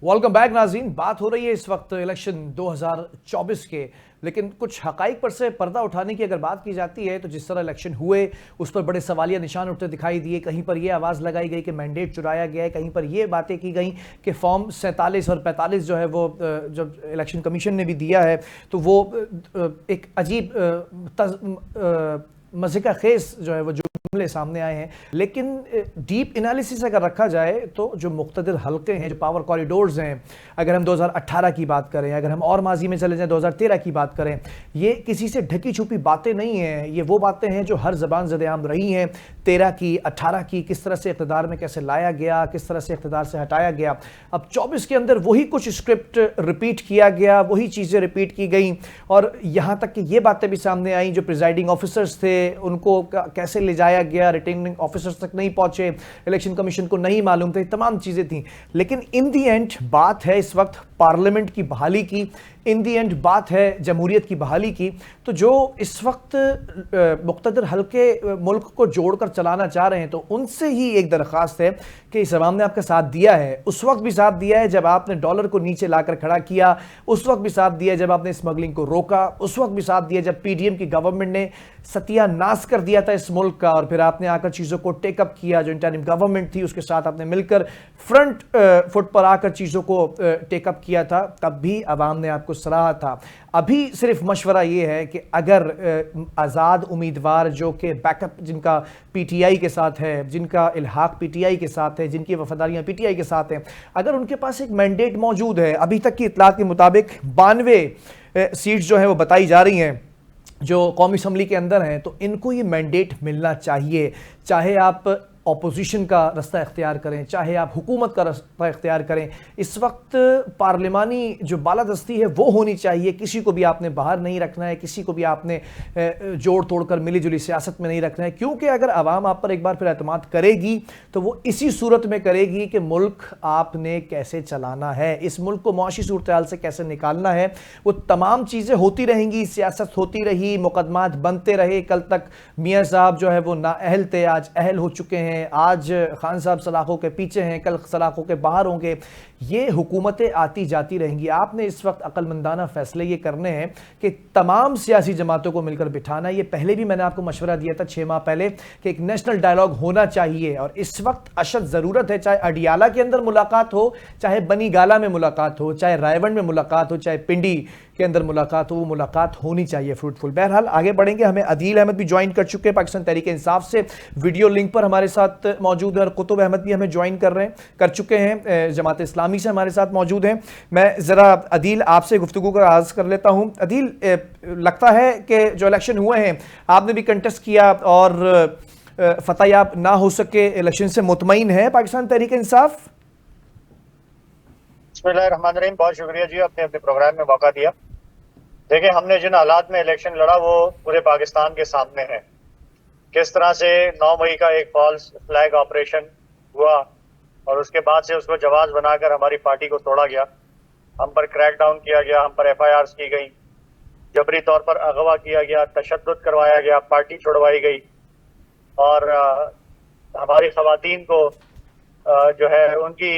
Welcome back नाज़रीन। बात हो रही है इस वक्त इलेक्शन 2024 के, लेकिन कुछ हकाइक पर से पर्दा उठाने की अगर बात की जाती है तो जिस तरह इलेक्शन हुए उस पर बड़े सवालिया निशान उठते दिखाई दिए। कहीं पर यह आवाज़ लगाई गई कि मैंडेट चुराया गया है, कहीं पर यह बातें की गई कि फॉर्म 47 और 45 जो है वो जब इलेक्शन कमीशन ने भी दिया है तो वो एक अजीब मज़े का खेस जो है वो जुमले सामने आए हैं। लेकिन डीप एनालिसिस अगर रखा जाए तो जो मुख्तदिर हल्के हैं, जो पावर कॉरिडोर्स हैं, अगर हम 2018 की बात करें, अगर हम और माजी में चले जाएं 2013 की बात करें, ये किसी से ढकी छुपी बातें नहीं हैं। ये वो बातें हैं जो हर ज़बान ज़द-ए-आम रही हैं। 13 की, 18 की, किस तरह से इक़्तिदार में कैसे लाया गया, किस तरह से इक़्तिदार से हटाया गया। अब 24 के अंदर वही कुछ स्क्रिप्ट रिपीट किया गया, वही चीज़ें रिपीट की गई और यहाँ तक कि ये बातें भी सामने आई जो प्रिजाइडिंग ऑफिसर्स थे उनको कैसे ले जाया गया, रिटर्निंग ऑफिसर्स तक नहीं पहुंचे, इलेक्शन कमीशन को नहीं मालूम थे, तमाम चीज़ें थी। लेकिन इन दी एंड बात है इस वक्त पार्लियामेंट की बहाली की, इन दी एंड बात है जमहूरियत की बहाली की। तो जो इस वक्त मुक़्तदर हल्के मुल्क को जोड़कर चलाना चाह रहे हैं तो उनसे ही एक दरख्वास्त है कि इस अवाम ने आपका साथ दिया है, उस वक्त भी साथ दिया है जब आपने डॉलर को नीचे लाकर खड़ा किया, उस वक्त भी साथ दिया जब आपने स्मगलिंग को रोका, उस वक्त भी साथ दिया जब पीडीएम की गवर्नमेंट ने सत्यानाश कर दिया था इस मुल्क का और फिर आपने आकर चीज़ों को टेकअप किया। जो इंटरिम गवर्नमेंट थी उसके साथ आपने मिलकर फ्रंट फुट पर आकर चीज़ों को टेकअप किया था, तब भी अवाम ने आपको सराहा था। अभी सिर्फ मशवरा ये है कि अगर आज़ाद उम्मीदवार जो कि बैकअप जिनका पीटीआई के साथ है, जिनका इल्हाक पीटीआई के साथ है, जिनकी वफादारियाँ पीटीआई के साथ हैं, अगर उनके पास एक मैंडेट मौजूद है, अभी तक की इतलात के मुताबिक 92 सीट्स जो है वो बताई जा रही हैं जो कौमी असम्बली के अंदर हैं, तो इनको ये मैंडेट मिलना चाहिए। चाहे आप ऑपोजिशन का रास्ता इख्तियार करें, चाहे आप हुकूमत का रास्ता इख्तियार करें, इस वक्त पार्लिमानी जो बालादस्ती है वो होनी चाहिए। किसी को भी आपने बाहर नहीं रखना है, किसी को भी आपने जोड़ तोड़ कर मिली जुली सियासत में नहीं रखना है, क्योंकि अगर आवाम आप पर एक बार फिर एतमाद करेगी तो वो इसी सूरत में करेगी कि मुल्क आपने कैसे चलाना है, इस मुल्क को मुआशी सूरत हाल से कैसे निकालना है। वो तमाम चीज़ें होती रहेंगी, सियासत होती रही, मुकदमात बनते रहे। कल तक मियाँ साहब जो है वो नाअहल थे, आज अहल हो चुके हैं, आज खान साहब सलाखों के पीछे हैं, कल सलाखों के बाहर होंगे। ये हुकूमतें आती जाती रहेंगी। आपने इस वक्त अक्लमंदाना फैसले ये करने हैं कि तमाम सियासी जमातों को मिलकर बिठाना। ये पहले भी मैंने आपको मशवरा दिया था 6 माह पहले कि एक नेशनल डायलॉग होना चाहिए और इस वक्त अशद ज़रूरत है। चाहे अडियाला के अंदर मुलाकात हो, चाहे बनी गाला में मुलाकात हो, चाहे रायवंड में मुलाकात हो, चाहे पिंडी के अंदर मुलाकात हो, वो मुलाकात होनी चाहिए फ्रूटफुल। बहरहाल आगे बढ़ेंगे। हमें अदील अहमद भी ज्वाइन कर चुके हैं पाकिस्तान तहरीक इंसाफ से, वीडियो लिंक पर हमारे साथ मौजूद है और कुतुब अहमद भी हमें ज्वाइन कर चुके हैं, जमात इस्लामी से हमारे साथ मौजूद हैं। मैं ज़रा अदील आपसे गुफ्तगू का आगाज़ कर लेता हूँ। अदील, लगता है कि जो इलेक्शन हुए हैं आपने भी कंटेस्ट किया और फतह याब ना हो सके, इलेक्शन से मुतमईन है पाकिस्तान तहरीक इंसाफ? बिस्मिल्लाहिर्रहमानिर्रहीम, बहुत शुक्रिया जी, आपने अपने प्रोग्राम में मौका दिया। देखिए, हमने जिन हालात में इलेक्शन लड़ा वो पूरे पाकिस्तान के सामने है। किस तरह से 9 मई का एक फॉल्स फ्लैग ऑपरेशन हुआ और उसके बाद से उसको जवाब बनाकर हमारी पार्टी को तोड़ा गया, हम पर क्रैकडाउन किया गया, हम पर FIRs की गई, जबरी तौर पर अगवा किया गया, तशद्दुद करवाया गया, पार्टी छुड़वाई गई और हमारी खवातीन को जो है उनकी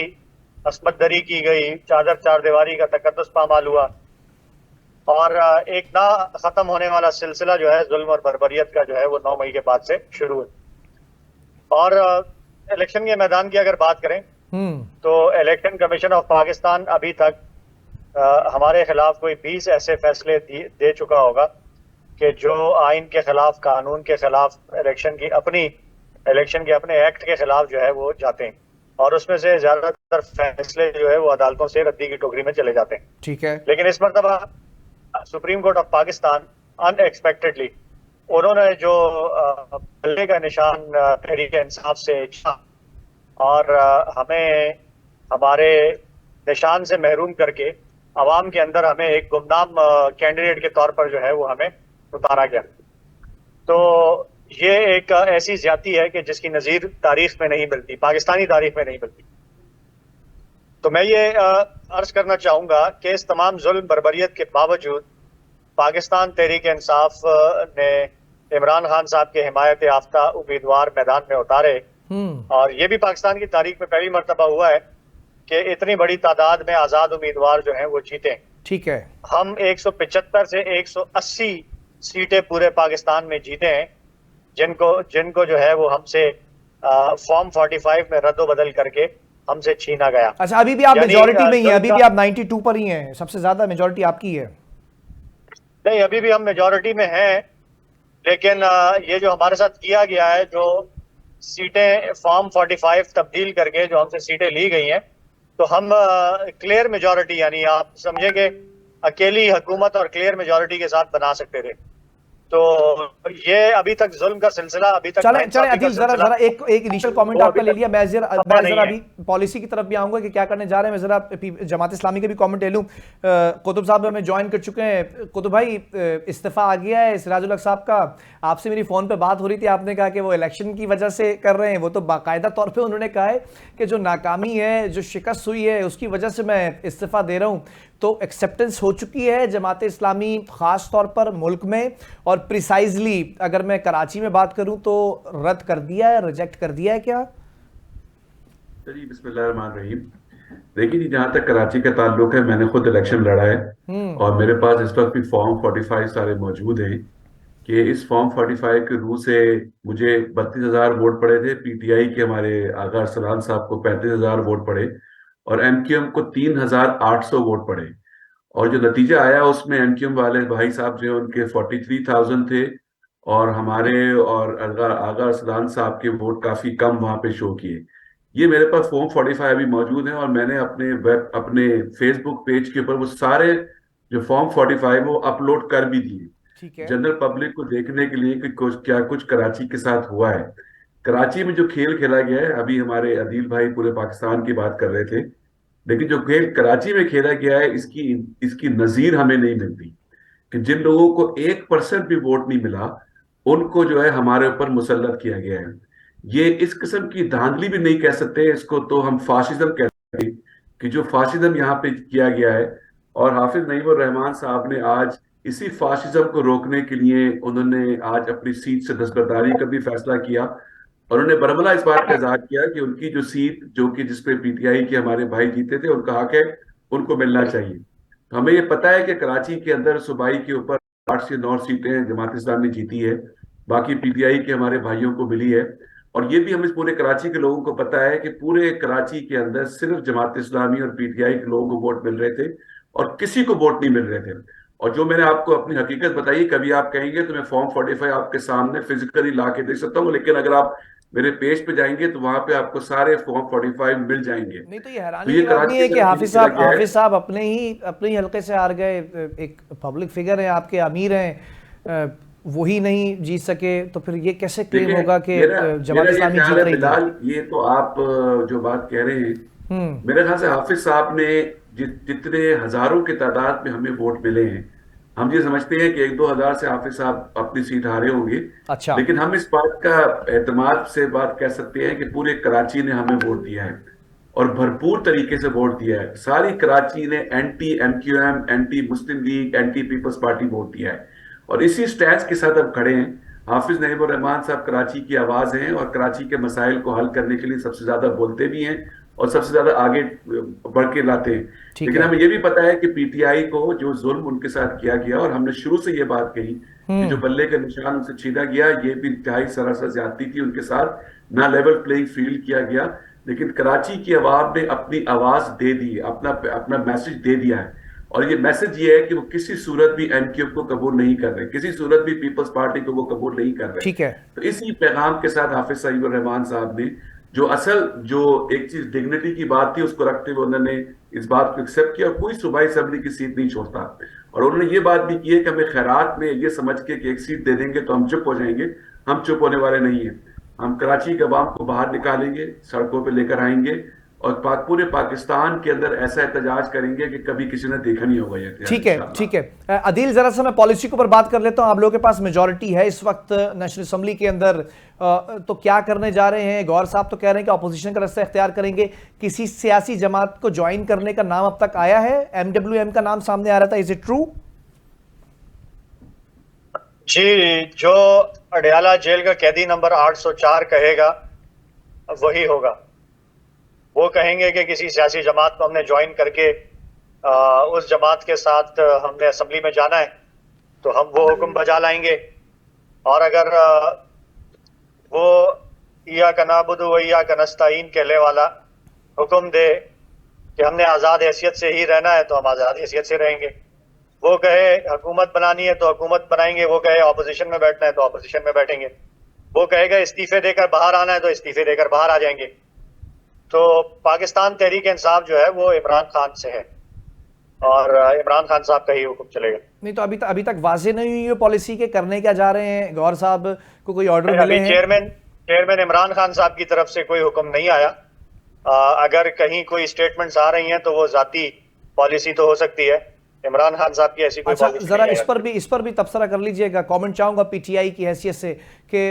अस्मत दरी की गई, चादर चार दीवारी का तकद्दुस पामाल हुआ और एक ना खत्म होने वाला सिलसिला जो है जुल्म और बर्बरियत का जो है वो 9 मई के बाद से शुरू हुआ। और इलेक्शन के मैदान की अगर बात करें तो इलेक्शन कमीशन ऑफ पाकिस्तान अभी तक हमारे खिलाफ कोई 20 ऐसे फैसले दे चुका होगा कि जो आइन के खिलाफ, कानून के खिलाफ, इलेक्शन के अपने एक्ट के खिलाफ जो है वो जाते हैं और उसमें से ज्यादातर फैसले जो है वो अदालतों से रद्दी की टोकरी में चले जाते हैं। ठीक है, लेकिन इस मरतबा supreme court of Pakistan unexpectedly उन्होंने जो बल्ले का निशान तहरीक इंसाफ से और हमें हमारे निशान से महरूम करके अवाम के अंदर हमें एक गुमनाम कैंडिडेट के तौर पर जो है वो हमें उतारा गया। तो ये एक ऐसी ज्यादती है कि जिसकी नज़ीर तारीख में नहीं मिलती, पाकिस्तानी तारीख में नहीं मिलती। तो मैं ये अर्ज करना चाहूँगा कि इस तमाम जुल्म बर्बरियत के बावजूद पाकिस्तान तहरीक इंसाफ ने इमरान खान साहब के हिमायत याफ्ता उम्मीदवार मैदान में उतारे और ये भी पाकिस्तान की तारीख में पहली मरतबा हुआ है कि इतनी बड़ी तादाद में आज़ाद उम्मीदवार जो हैं वो जीते। ठीक है। हम 175 से 180 सीटें पूरे पाकिस्तान में जीते हैं, जिनको जिनको जो है वो हमसे फॉर्म 45 में रद्द-ओ-बदल करके हमसे छीना गया। अच्छा, अभी भी आप यानी मेजॉरिटी में ही हैं, जुल्म अभी का भी आप 92 पर ही हैं, सबसे ज्यादा मेजॉरिटी आपकी है। नहीं, अभी भी हम मेजॉरिटी में हैं, लेकिन ये जो हमारे साथ किया गया है, जो सीटें फॉर्म 45 तब्दील करके जो हमसे सीटें ली गई हैं, तो हम क्लियर मेजॉरिटी, यानी आप समझे कि अकेली हुकूमत और क्लियर मेजॉरिटी के साथ बना सकते थे। तो ये अभी तक जुल्म का सिलसिला, अभी तक चले चले नाइंसाफी का अदिल, जरा सिलसिला, जरा एक एक इनिशियल कमेंट वो आपका अभी ले तक लिया। मैं जरा रुका नहीं है। अभी पॉलिसी की तरफ भी आऊंगा कि क्या करने जा रहे हैं। मैं जरा जमात इस्लामी के भी कमेंट ले लूं। कुतुब साहब हमें ज्वाइन कर चुके हैं। कुतुब भाई, इस्तीफा आ गया है सिराजुल हक साहब का। आपसे मेरी फोन पे बात हो रही थी, आपने कहा कि वो इलेक्शन की वजह से कर रहे हैं। वो तो बाकायदा तौर पर उन्होंने कहा है कि जो नाकामी है, जो शिकस्त हुई है, उसकी वजह से मैं इस्तीफा दे रहा हूं। तो एक्सेप्टेंस हो चुकी है जमात इस्लामी खास तौर पर मुल्क में, और प्रिसाइजली अगर मैं कराची में बात करूं तो रद्द कर दिया है, रिजेक्ट कर दिया है क्या? चलिए, बिस्मिल्लाहिर्रहमानिर्रहीम। देखिए जी, जहाँ तक कराची का ताल्लुक है, मैंने खुद इलेक्शन लड़ा है और मेरे पास इस वक्त भी फॉर्म 45 सारे मौजूद हैं कि इस फॉर्म 45 के रू से मुझे 32,000 वोट पड़े थे। पीटीआई के हमारे आगा अरसलान साहब को 35,000 वोट पड़े और एमक्यूएम को 3,800 वोट पड़े। और जो नतीजा आया उसमें एमक्यूएम वाले भाई साहब जो हैं उनके 43,000 थे और हमारे और आगा अरसलान साहब के वोट काफी कम वहां पे शो किए। ये मेरे पास फॉर्म 45 अभी मौजूद है और मैंने अपने फेसबुक पेज के ऊपर वो सारे जो फॉर्म 45 वो अपलोड कर भी दिए ठीक है। जनरल पब्लिक को देखने के लिए कि कुछ कराची के साथ हुआ है। कराची में जो खेल खेला गया है, अभी हमारे अदील भाई पूरे पाकिस्तान की बात कर रहे थे, लेकिन जो खेल कराची में खेला गया है इसकी इसकी नजीर हमें नहीं मिलती कि जिन लोगों को 1% भी वोट नहीं मिला उनको जो है हमारे ऊपर मुसल्लत किया गया है। ये इस किस्म की धांधली भी नहीं कह सकते, इसको तो हम फाशिज्म कहते हैं कि जो फाशिज्म यहाँ पे किया गया है। और हाफिज नईमुर रहमान साहब ने आज इसी फाशिज्म को रोकने के लिए उन्होंने आज अपनी सीट से दस्तबरदारी का भी फैसला किया और उन्होंने बरमला इस बात का इजहार किया कि उनकी जो सीट जो कि जिसपे पीटीआई के हमारे भाई जीते थे उनका हक है, उनको मिलना चाहिए। तो हमें ये पता है कि कराची के अंदर सूबाई के ऊपर 8 से 9 सीटें जमात इस्लामी ने जीती है, बाकी पीटीआई के हमारे भाइयों को मिली है। और ये भी हमें पूरे कराची के लोगों को पता है कि पूरे कराची के अंदर सिर्फ जमात इस्लामी और पीटीआई के लोगों को वोट मिल रहे थे और किसी को वोट नहीं मिल रहे थे। और जो मैंने आपको अपनी हकीकत बताई, कभी आप कहेंगे तो मैं फॉर्म 45 आपके सामने फिजिकली ला के दे सकता हूँ, लेकिन अगर आप मेरे पेज पे जाएंगे तो वहां पे आपको सारे फॉर्म 45 मिल जाएंगे। नहीं तो ये तो हैरानी ये की बात नहीं कराची है के कि अंदर खेला गया है। हाफिज साहब अपने ही हल्के से हार गए। एक पब्लिक फिगर है, आपके अमीर हैं, वही नहीं जीत सके, तो फिर ये कैसे क्लेम देखिए, होगा कि मेरा जमात मेरा ये इस्लामी ख्याल जीत है रही थी? बिलाल, ये तो आप जो बात कह रहे हैं, मेरे ख्याल से हाफिज साहब ने जितने हजारों की तादाद में हमें वोट मिले हैं, हम ये समझते हैं कि 1-2 हजार से हाफिज साहब अपनी सीट हारे होंगे। अच्छा। लेकिन हम इस बात का एतमाद से बात कह सकते हैं कि पूरे कराची ने हमें वोट दिया है और भरपूर तरीके से वोट दिया है। सारी कराची ने anti MQM, anti Muslim League, anti Peoples Party vote दिया है और इसी स्टैंड के साथ अब खड़े हैं। हाफिज नईमुर रहमान साहब कराची की आवाज हैं और कराची के मसाइल को हल करने के लिए सबसे ज्यादा बोलते भी हैं और सबसे ज्यादा आगे बढ़ के लाते हैं। ठीक लेकिन है। हमें यह भी पता है कि पीटीआई को जो जुल्म उनके साथ किया गया, और हमने शुरू से ये बात कही कि जो बल्ले का निशान उनसे छीना गया, ये भी इंतहाई सरासर ज्यादती थी उनके साथ, ना लेवल प्लेइंग फील्ड किया गया। लेकिन कराची की आवाम ने अपनी आवाज दे दी, अपना अपना मैसेज दे दिया है और ये मैसेज ये है कि वो किसी सूरत भी एमक्यूएम को कबूल नहीं कर रहे, किसी सूरत भी पीपल्स पार्टी को वो कबूल नहीं कर रहे। ठीक है। तो इसी पैगाम के साथ हाफिज सईद रहमान साहब ने जो असल जो एक चीज डिग्निटी की बात थी उसको रखते हुए उन्होंने इस बात को एक्सेप्ट किया और कोई सूबाई असेंबली की सीट नहीं छोड़ता। और उन्होंने ये बात भी की है कि हमें खैरात में ये समझ के कि एक सीट दे देंगे तो हम चुप हो जाएंगे, हम चुप होने वाले नहीं है। हम कराची के अवाम को बाहर निकालेंगे, सड़कों पर लेकर आएंगे और पूरे पाकिस्तान के अंदर ऐसा एहतजाज करेंगे कि कभी किसी ने देखा नहीं होगा। ये ठीक है, ठीक है। अदील, जरा सा मैं पॉलिसी के ऊपर बात कर लेता हूं। आप लोगों के पास मेजॉरिटी है इस वक्त नेशनल असेंबली के अंदर, तो क्या करने जा रहे हैं? गौर साहब तो कह रहे हैं कि अपोजिशन का रास्ता इख्तियार करेंगे। किसी सियासी जमात को ज्वाइन करने का नाम अब तक आया है? MWM का नाम सामने आ रहा था, इज इट ट्रू? जी, जो अडयाला जेल का कैदी नंबर 804 कहेगा वही होगा। वो कहेंगे कि किसी सियासी जमात को हमने ज्वाइन करके उस जमात के साथ हमने असम्बली में जाना है, तो हम वो हुक्म बजा लाएंगे। और अगर वो या का नाबुदु व या का नस्ताईन कहने वाला हुक्म दे कि हमने आज़ाद हैसियत से ही रहना है, तो हम आज़ाद हैसियत से रहेंगे। वो कहे हुकूमत बनानी है तो हुकूमत बनाएंगे, वो कहे ऑपोजिशन में बैठना है तो ऑपोजिशन में बैठेंगे, वो कहेगा इस्तीफे देकर बाहर आना है तो इस्तीफे देकर बाहर आ जाएंगे। तो पाकिस्तान तहरीक इंसाफ जो है वो इमरान खान से है और इमरान खान साहब का ही हुक्म चलेगा। नहीं तो अभी तक वाजे नहीं हुई है पॉलिसी के करने क्या जा रहे हैं, गौहर साहब को कोई ऑर्डर मिले हैं? चेयरमैन इमरान खान साहब की तरफ से कोई हुक्म नहीं आया। अगर कहीं कोई स्टेटमेंट्स आ रही हैं तो वो जाती पॉलिसी तो हो सकती है, इमरान खान साहब की ऐसी कोई अच्छा, पॉलिसी जरा नहीं इस पर भी तबसरा कर लीजिएगा। कमेंट चाहूंगा पीटीआई की हैसियत से कि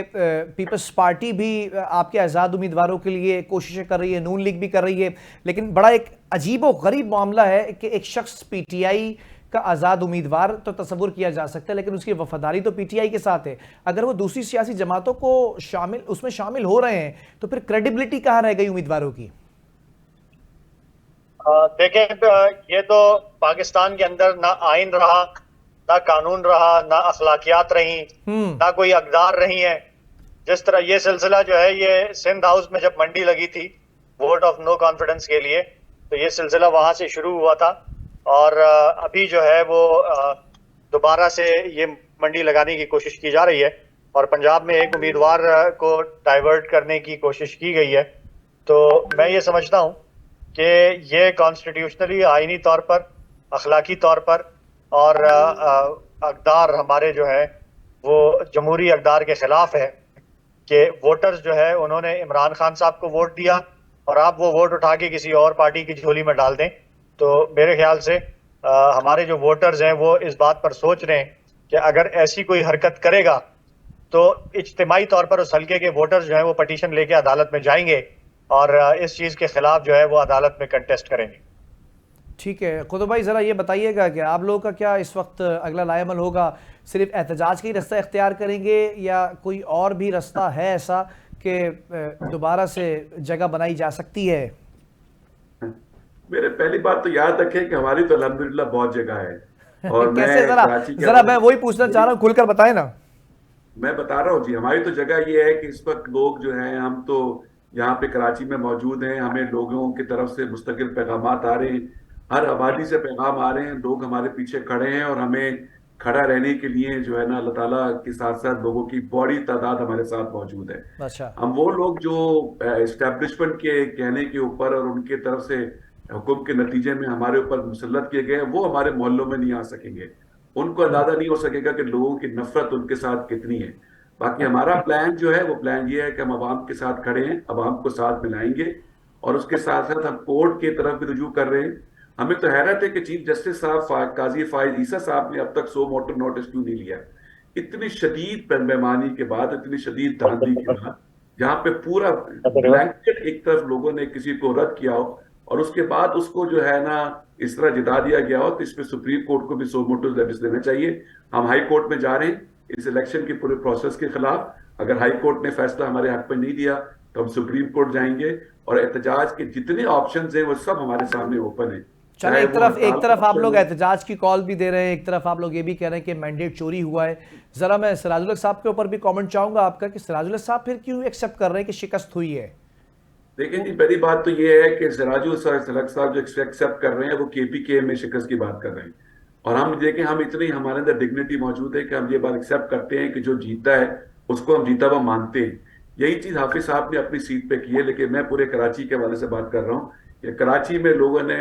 पीपल्स पार्टी भी आपके आज़ाद उम्मीदवारों के लिए कोशिशें कर रही है, नून लीग भी कर रही है, लेकिन बड़ा एक अजीब और गरीब मामला है कि एक शख्स पीटीआई का आज़ाद उम्मीदवार तो तस्वुर किया जा सकता है, लेकिन उसकी वफादारी तो पीटीआई के साथ है। अगर वो दूसरी सियासी जमातों को उसमें शामिल हो रहे हैं तो फिर क्रेडिबिलिटी कहाँ रह गई उम्मीदवारों की? देखें, ये तो पाकिस्तान के अंदर ना आइन रहा, ना कानून रहा, ना अखलाकियात रही, ना कोई अकदार रही है। जिस तरह ये सिलसिला जो है, ये सिंध हाउस में जब मंडी लगी थी वोट ऑफ नो कॉन्फिडेंस के लिए, तो ये सिलसिला वहां से शुरू हुआ था और अभी जो है वो दोबारा से ये मंडी लगाने की कोशिश की जा रही है और पंजाब में एक उम्मीदवार को डाइवर्ट करने की कोशिश की गई है। तो मैं ये समझता हूँ कि ये कॉन्स्टिट्यूशनली आईनी तौर पर, अखलाकी तौर पर और अकदार हमारे जो है वो जमहूरी अकदार के खिलाफ है कि वोटर्स जो है उन्होंने इमरान खान साहब को वोट दिया और आप वो वोट उठा के किसी और पार्टी की झोली में डाल दें। तो मेरे ख्याल से हमारे जो वोटर्स हैं वो इस बात पर सोच रहे हैं कि अगर ऐसी कोई हरकत करेगा तो इज्तिमाई तौर पर उस हल्के के वोटर्स जो है वो पटिशन लेके अदालत में जाएंगे और इस चीज़ के खिलाफ जो है वो अदालत में कंटेस्ट करेंगे। ठीक है कुतुब भाई, ज़रा ये बताइएगा कि आप लोगों का क्या इस वक्त अगला लाएमल होगा? सिर्फ एहतजाज का ही रास्ता इख्तियार करेंगे या कोई और भी रास्ता है ऐसा कि दोबारा से जगह बनाई जा सकती है? मेरे पहली बात तो याद रखें कि हमारी तो अल्हम्दुलिल्लाह बहुत जगह है और कैसे? जरा मैं वही पूछना चाह रहा हूँ, खुलकर बताएं ना। मैं बता रहा हूँ जी, हमारी तो जगह ये है कि इस वक्त लोग जो हैं, हम तो यहाँ पे कराची में मौजूद हैं, हमें लोगों की तरफ से मुस्तकिल पैगामात आ रहे हैं, हर आबादी से पैगाम आ रहे हैं, लोग हमारे पीछे खड़े हैं और हमें खड़ा रहने के लिए जो है ना अल्लाह ताला के साथ साथ लोगों की बड़ी तादाद हमारे साथ मौजूद है। अच्छा, हम वो लोग जो एस्टेब्लिशमेंट के कहने के ऊपर और उनके तरफ से हुक्म के नतीजे में हमारे ऊपर मुसल्लत किए गए, वो हमारे मोहल्लों में नहीं आ सकेंगे, उनको अंदाजा नहीं हो सकेगा कि लोगों की नफरत उनके साथ कितनी है। बाकी हमारा प्लान जो है वो प्लान ये है कि हम अवाम के साथ खड़े हैं, अवाम को साथ मिलाएंगे और उसके साथ साथ हम कोर्ट की तरफ भी रुजू कर रहे हैं। हमें तो हैरत है कि चीफ जस्टिस साहब काजी फाइज ईसा साहब ने अब तक 100 मोटर नोटिस क्यों नहीं लिया। इतनी शदीद बेईमानी के बाद, इतनी शदीद धांधली के बाद, जहाँ पे पूरा ब्लैंकेट एक तरफ लोगों ने किसी को रद्द किया हो और उसके बाद उसको जो है ना इस तरह जिता दिया गया हो, तो इसमें सुप्रीम कोर्ट को भी 100 नोटिस देना चाहिए। हम हाई कोर्ट में जा रहे हैं इस इलेक्शन के पूरे प्रोसेस के खिलाफ। अगर हाई कोर्ट ने फैसला हमारे हक में नहीं दिया तो हम सुप्रीम कोर्ट जाएंगे और एहतजाज के जितने ऑप्शंस हैं वो सब हमारे सामने ओपन है। चलो, एक तरफ आप लोग एहतजाज की कॉल भी दे रहे हैं, एक तरफ आप लोग ये भी कह रहे हैं कि मैंडेट चोरी हुआ है। जरा मैं सिराजुल हक साहब के ऊपर भी कमेंट चाहूंगा आपका कि सिराजुल हक साहब फिर क्यों एक्सेप्ट कर रहे हैं कि शिकस्त हुई है? देखिए जी, पहली बात तो ये है कि सिराजुल हक साहब जो एक्सेप्ट कर रहे हैं वो केपीके में शिकस्त की बात कर रहे हैं और हम देखें, हम इतनी हमारे अंदर डिग्निटी मौजूद है कि हम ये बात एक्सेप्ट करते हैं कि जो जीता है उसको हम जीता हुआ मानते हैं। यही चीज हाफिज साहब ने अपनी सीट पे की है, लेकिन मैं पूरे कराची के हवाले से बात कर रहा हूँ कि कराची में लोगों ने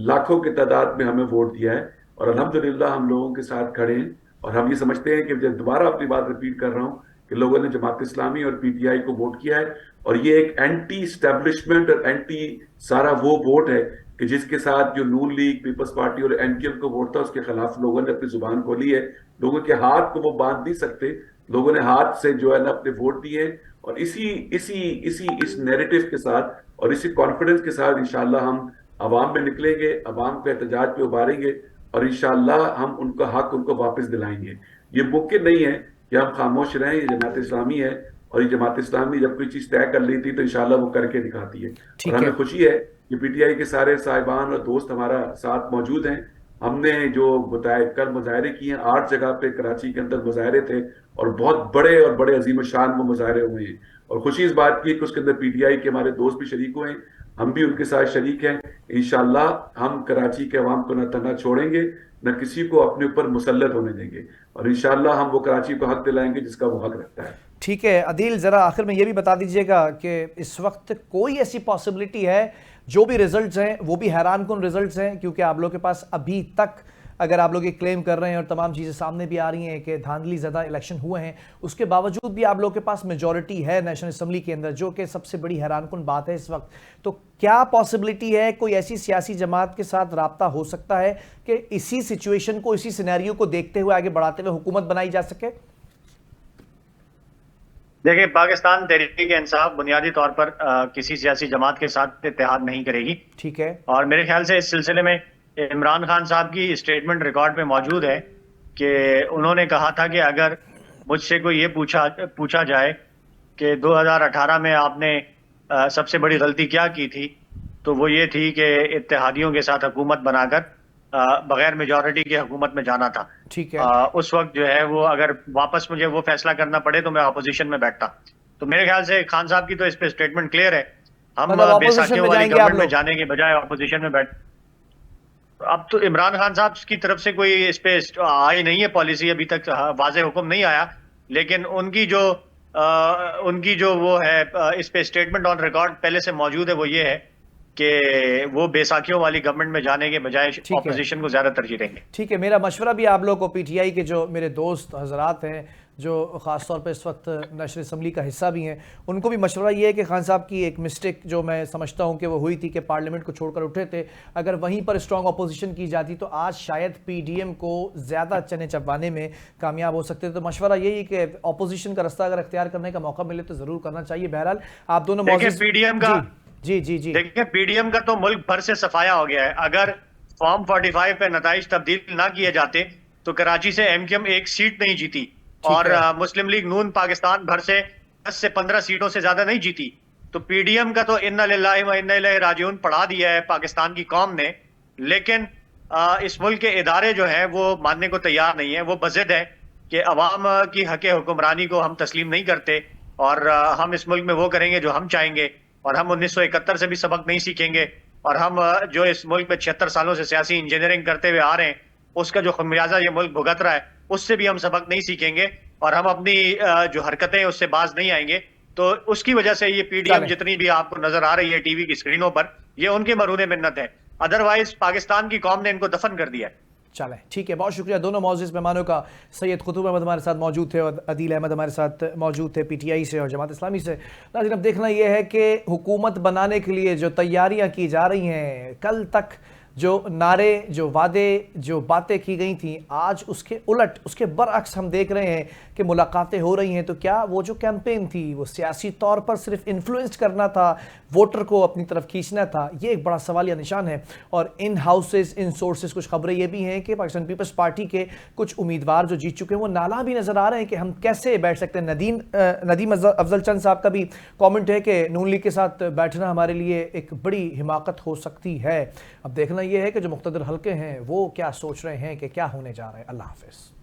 लाखों की तादाद में हमें वोट दिया है और अल्हम्दुलिल्लाह हम लोगों के साथ खड़े हैं और हम ये समझते हैं कि दोबारा अपनी बात रिपीट कर रहा हूँ कि लोगों ने जमात इस्लामी और पीटीआई को वोट किया है और ये एक एंटी स्टैब्लिशमेंट और एंटी सारा वो वोट है कि जिसके साथ जो नून लीग, पीपल्स पार्टी और एनकेएम को वोट था उसके खिलाफ लोगों ने अपनी जुबान खोली है। लोगों के हाथ को वो बांध नहीं सकते, लोगों ने हाथ से जो है ना अपने वोट दिए और इस नैरेटिव के साथ और इसी कॉन्फिडेंस के साथ इंशाल्लाह हम अवाम में निकलेंगे, अवाम को एहतजाज पे उभारेंगे और इंशाल्लाह हम उनका हक उनको वापस दिलाएंगे। ये मुमकिन नहीं है कि हम खामोश रहें। ये जमात इस्लामी है और ये जमात इस्लामी जब कोई चीज तय कर ली थी तो इंशाल्लाह वो करके दिखाती है। और ठीक है। हमें खुशी है कि पीटीआई के सारे साहिबान और दोस्त हमारा साथ मौजूद हैं। हमने जो कल मुजाहरे किए हैं 8 जगह पे कराची के अंदर मुजाहरे थे, और बहुत बड़े और बड़े अजीम शान वो मुजाहरे हुए हैं। और खुशी इस बात की है कि उसके अंदर पीटीआई के हमारे दोस्त भी शरीक हुए हैं, हम भी उनके साथ शरीक हैं। इंशाल्लाह हम कराची के अवाम को न तना छोड़ेंगे, न किसी को अपने ऊपर मुसल्लत होने देंगे, और इंशाल्लाह हम वो कराची को हक दिलाएंगे जिसका वो हक रखता है। ठीक है अदील, ज़रा आखिर में ये भी बता दीजिएगा कि इस वक्त कोई ऐसी पॉसिबिलिटी है, जो भी रिजल्ट्स हैं वो भी हैरान कुन रिजल्ट्स हैं, क्योंकि आप लोग के पास अभी तक अगर आप लोग ये क्लेम कर रहे हैं और तमाम चीज़ें सामने भी आ रही हैं कि धांधली ज़्यादा इलेक्शन हुए हैं, उसके बावजूद भी आप लोग के पास मेजॉरिटी है नेशनल असम्बली के अंदर, जो कि सबसे बड़ी हैरान कुन बात है इस वक्त। तो क्या पॉसिबिलिटी है कोई ऐसी सियासी जमात के साथ राब्ता हो सकता है कि इसी सिचुएशन को, इसी सिनेरियो को देखते हुए आगे बढ़ाते हुए हुकूमत बनाई जा सके? देखिए, पाकिस्तान तहरीक-ए-इंसाफ बुनियादी तौर पर किसी सियासी जमात के साथ इत्तेहाद नहीं करेगी। ठीक है। और मेरे ख्याल से इस सिलसिले में इमरान खान साहब की स्टेटमेंट रिकॉर्ड पे मौजूद है कि उन्होंने कहा था कि अगर मुझसे कोई ये पूछा जाए कि 2018 में आपने सबसे बड़ी गलती क्या की थी, तो वो ये थी कि इत्तेहादियों के साथ हुकूमत बनाकर बगैर मेजॉरिटी की हुकूमत में जाना था। ठीक है। उस वक्त जो है वो अगर वापस मुझे वो फैसला करना पड़े तो मैं अपोजिशन में बैठता। तो मेरे ख्याल से खान साहब की तो इस पे स्टेटमेंट क्लियर है, हम मतलब बेसाखियों opposition में वाली जाएंगे आप गवर्नमेंट में लोग? जाने के बजाय अपोजिशन में बैठ। अब तो इमरान खान साहब की तरफ से कोई इस पे आई नहीं है पॉलिसी, अभी तक वाज़ेह हुक्म नहीं आया, लेकिन उनकी जो वो है इस पे स्टेटमेंट ऑन रिकॉर्ड पहले से मौजूद है, वो ये है कि वो बेसाखियों वाली गवर्नमेंट में जाने के बजाय ऑपोजिशन को ज्यादा तरजीह देंगे। ठीक है, मेरा मशवरा भी आप लोग को, पीटीआई के जो मेरे दोस्त हजरात हैं जो ख़ासतौर पर इस वक्त नेशनल असम्बली का हिस्सा भी हैं, उनको भी मशवरा ये है कि खान साहब की एक मिस्टेक जो मैं समझता हूँ कि वो हुई थी कि पार्लियामेंट को छोड़कर उठे थे, अगर वहीं पर स्ट्रॉन्ग अपोजिशन की जाती तो आज शायद पीडीएम को ज़्यादा चने चबाने में कामयाब हो सकते थे। तो मशवरा यही कि अपोजिशन का रास्ता अगर अख्तियार करने का मौका मिले तो ज़रूर करना चाहिए। बहरहाल आप दोनों पीडीएम का जी जी जी देखिए, पीडीएम का तो मुल्क भर से सफाया हो गया है। अगर फॉर्म 45 पे नताइज तब्दील ना किए जाते तो कराची से एमक्यूएम एक सीट नहीं जीती, और मुस्लिम लीग नून पाकिस्तान भर से 10 से 15 सीटों से ज्यादा नहीं जीती। तो पीडीएम का तो इन्ना लिल्लाहि व इन्ना इलैहि राजिऊन पढ़ा दिया है पाकिस्तान की कौम ने, लेकिन इस मुल्क के इदारे जो है वो मानने को तैयार नहीं है। वो बज़िद है कि अवाम की हक़ हुक्मरानी को हम तस्लीम नहीं करते, और हम इस मुल्क में वो करेंगे जो हम चाहेंगे, और हम 1971 से भी सबक नहीं सीखेंगे, और हम जो इस मुल्क में 76 सालों से सियासी इंजीनियरिंग करते हुए आ रहे हैं उसका जो खमियाजा ये मुल्क भुगत रहा है उससे भी हम सबक नहीं सीखेंगे, और हम अपनी जो हरकतें हैं उससे बाज नहीं आएंगे। तो उसकी वजह से ये पीडीएम जितनी भी आपको नजर आ रही है टीवी की स्क्रीनों पर, ये उनके मरूने मिन्नत है, अदरवाइज पाकिस्तान की कौम ने इनको दफन कर दिया है। चलें, ठीक है, बहुत शुक्रिया दोनों मौजूद मेहमानों का। सैयद कुतुब अहमद हमारे साथ मौजूद थे और अदील अहमद हमारे साथ मौजूद थे पीटीआई से और जमात इस्लामी से। नाज़रीन, अब देखना यह है कि हुकूमत बनाने के लिए जो तैयारियां की जा रही हैं, कल तक जो नारे, जो वादे, जो बातें की गई थी, आज उसके उलट, उसके बरअक्स हम देख रहे हैं कि मुलाकातें हो रही हैं। तो क्या वो जो कैंपेन थी वो सियासी तौर पर सिर्फ इन्फ्लुएंस करना था, वोटर को अपनी तरफ खींचना था? ये एक बड़ा सवालिया निशान है। और इन हाउसेस, इन सोर्सेज कुछ खबरें ये भी हैं कि पाकिस्तान पीपल्स पार्टी के कुछ उम्मीदवार जो जीत चुके हैं वो नाला भी नजर आ रहे हैं कि हम कैसे बैठ सकते हैं। नदीम अफजल चंद साहब का भी कमेंट है कि नून लीग के साथ बैठना हमारे लिए एक बड़ी हिमाकत हो सकती है। अब देखना यह है कि जो मुख्तदर हल्के हैं वो क्या सोच रहे हैं कि क्या होने जा रहा है। अल्लाह हाफिज़।